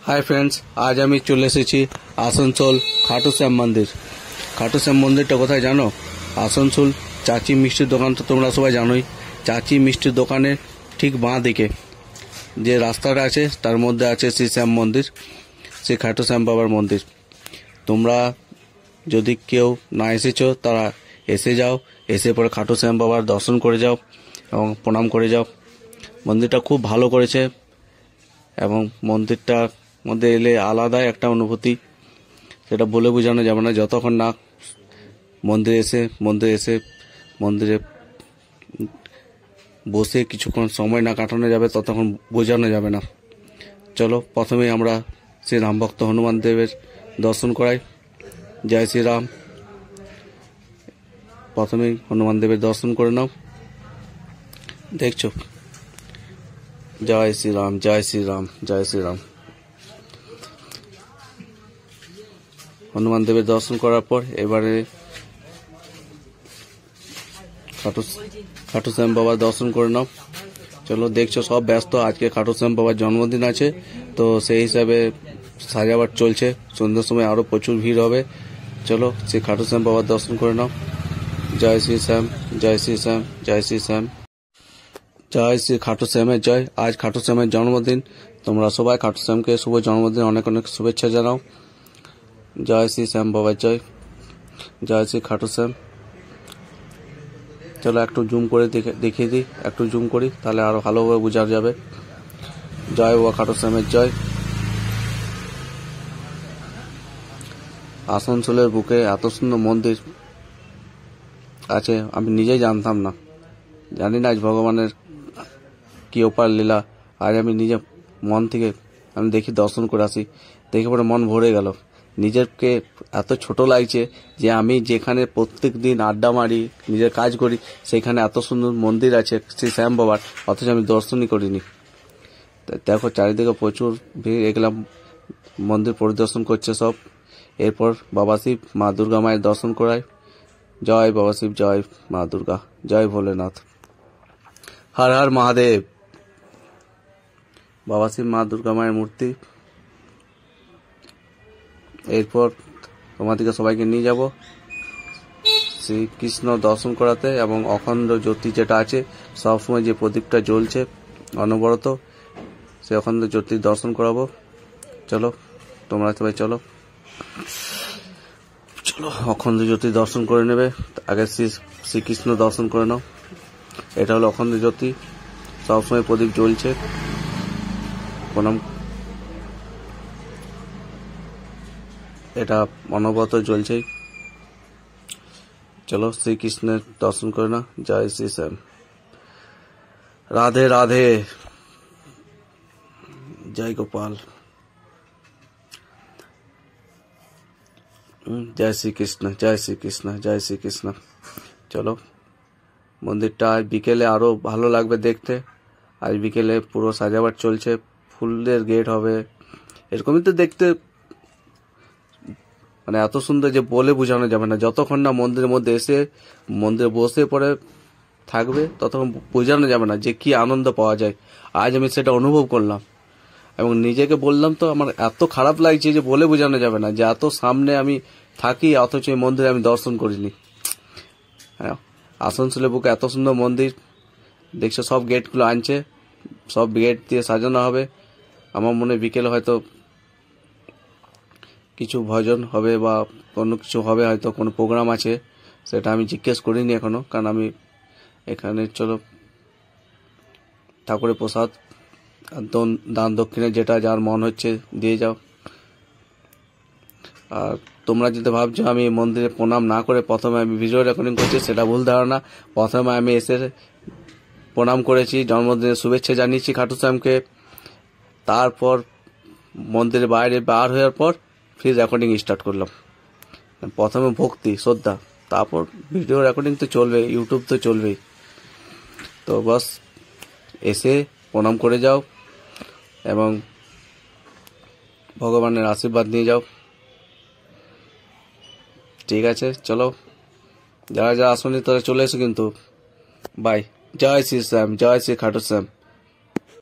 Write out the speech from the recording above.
Hi friends, आज আমি চলে এসেছি আসানসোল খাটু শ্যাম মন্দির। খাটু শ্যাম মন্দিরটা কোথায় জানো? আসানসোল চাচি মিষ্টির দোকান তো তোমরা সবাই জানোই। চাচি মিষ্টির দোকানের ঠিক বাঁ দিকে যে রাস্তাটা আছে তার মধ্যে আছে শ্রী শ্যাম মন্দির, শ্রী খাটু শ্যাম বাবার মন্দির। তোমরা যদি কেউ না এসেছো তারা এসে যাও, এসে পরে খাটু শ্যাম বাবার দর্শন করে যাও এবং প্রণাম করে যাও। মন্দিরটা খুব ভালো করেছে এবং মন্দিরটার মধ্যে এলে আলাদা একটা অনুভূতি, সেটা বলে বোঝানো যাবে না। যতক্ষণ না মন্দিরে এসে মন্দিরে বসে কিছুক্ষণ সময় না কাটানো যাবে ততক্ষণ বোঝানো যাবে না। চলো প্রথমেই আমরা শ্রী রাম ভক্ত হনুমান দেবের দর্শন করাই। জয় শ্রীরাম। প্রথমেই হনুমান দেবের দর্শন করে নাও। দেখছো, জয় শ্রীরাম, জয় শ্রীরাম, জয় শ্রীরাম। হনুমান দেবের দর্শন করার পর এবারে খাটু শ্যাম বাবার দর্শন করে নাও। চলো, দেখছো সব ব্যস্ত, আজকে খাটু শ্যাম বাবার জন্মদিন আছে, তো সেই হিসাবে সাজাবার চলছে। সন্ধ্যার সময় আরো প্রচুর ভিড় হবে। চলো সেই খাটু শ্যাম বাবার দর্শন করে নাও। জয় শ্রী শ্যাম, জয় শ্রী শ্যাম, জয় শ্রী শ্যাম, জয় শ্রী খাটু শ্যামের জয়। আজ খাটু শ্যামের জন্মদিন, তোমরা সবাই খাটু শ্যামকে শুভ জন্মদিন অনেক অনেক শুভেচ্ছা জানাও। জয় শ্রী শ্যাম বাবার জয়, জয় শ্রী খাটু শ্যাম। চলো একটু জুম করে দেখিয়ে দিই, একটু জুম করি তাহলে আরো ভালোভাবে বোঝা যাবে। জয় বাবা খাটু শ্যামের জয়। আসানসোলের বুকে এত সুন্দর মন্দির আছে আমি নিজেই জানতাম না। জানি না আজ ভগবানের কি অপার লীলা। আজ আমি নিজে মন থেকে আমি দেখি, দর্শন করে আসি, দেখে পরে মন ভরে গেল। নিজেকে এত ছোট লাগছে যে আমি যেখানে প্রত্যেক দিন আড্ডা মারি, নিজের কাজ করি, সেখানে এত সুন্দর মন্দির আছে শ্রী শ্যাম বাবার, অথচ আমি দর্শনই করিনি। দেখো চারিদিকে প্রচুর ভিড়, এগুলা মন্দির পরিদর্শন করছে সব। এরপর বাবা শিব মা দুর্গা মায়ের দর্শন করায়। জয় বাবা শিব, জয় মা দুর্গা, জয় ভোলেনাথ, হর হর মহাদেব। বাবা শিব মা দুর্গা মায়ের মূর্তি। এরপর তোমাদেরকে সবাইকে নিয়ে যাব শ্রীকৃষ্ণ দর্শন করাতে এবং অখণ্ড জ্যোতি যেটা আছে, সবসময় যে প্রদীপটা জ্বলছে অনবরত, সে অখণ্ড জ্যোতির দর্শন করাবো। চলো তোমরা সবাই চলো, চলো অখণ্ড জ্যোতি দর্শন করে নেবে। আগে শ্রীকৃষ্ণ দর্শন করে নাও। এটা হলো অখণ্ড জ্যোতি, সবসময় প্রদীপ জ্বলছে, প্রণাম। এটা অনবরত জ্বলছেই। চলো শ্রীকৃষ্ণের দর্শন করে না। জয় শ্রী শ্যাম, রাধে রাধে, জয় গোপাল, জয় শ্রীকৃষ্ণ, জয় শ্রীকৃষ্ণ, জয় শ্রীকৃষ্ণ। চলো মন্দিরটা আজ বিকেলে আরো ভালো লাগবে দেখতে। আজ বিকেলে পুরো সাজাবার চলছে, ফুলের গেট হবে, এরকমই তো দেখতে, মানে এত সুন্দর যে বলে বোঝানো যাবে না। যতক্ষণ না মন্দিরের মধ্যে এসে মন্দিরে বসে পড়ে থাকবে ততক্ষণ বোঝানো যাবে না যে কি আনন্দ পাওয়া যায়। আজ আমি সেটা অনুভব করলাম এবং নিজেকে বললাম তো আমার এত খারাপ লাগছে যে বলে বোঝানো যাবে না, যে এত সামনে আমি থাকি অথচ এই মন্দিরে আমি দর্শন করিনি। হ্যাঁ, আসানসোলের বুকে এত সুন্দর মন্দির দেখছো, সব গেটগুলো আনছে, সব গেট দিয়ে সাজানো হবে। আমার মনে বিকেলে হয়তো কিছু ভজন হবে বা কোনো কিছু হবে, হয়তো কোনো প্রোগ্রাম আছে, সেটা আমি জিজ্ঞেস করিনি এখনো, কারণ আমি এখানে চলো ঠাকুরের প্রসাদ দান দক্ষিণে যেটা যার মন হচ্ছে দিয়ে যাও। আর তোমরা যদি ভাবছো আমি মন্দিরে প্রণাম না করে প্রথমে আমি ভিডিও রেকর্ডিং করছি, সেটা ভুল ধারণা। প্রথমে আমি এসে প্রণাম করেছি, জন্মদিনের শুভেচ্ছা জানিয়েছি খাটু শ্যামকে, তারপর মন্দিরের বাইরে বার হওয়ার পর ফির রেকর্ডিং স্টার্ট করলাম। প্রথমে ভক্তি শ্রদ্ধা, তারপর ভিডিও রেকর্ডিং তো চলবে, ইউটিউব তো চলবেই। তো বাস এসে প্রণাম করে যাও এবং ভগবানের আশীর্বাদ নিয়ে যাও। ঠিক আছে, চলো যারা যারা আসুনি তারা চলে এসো কিন্তু। বাই। জয় শ্রী শ্যাম, জয় শ্রী খাটু শ্যাম।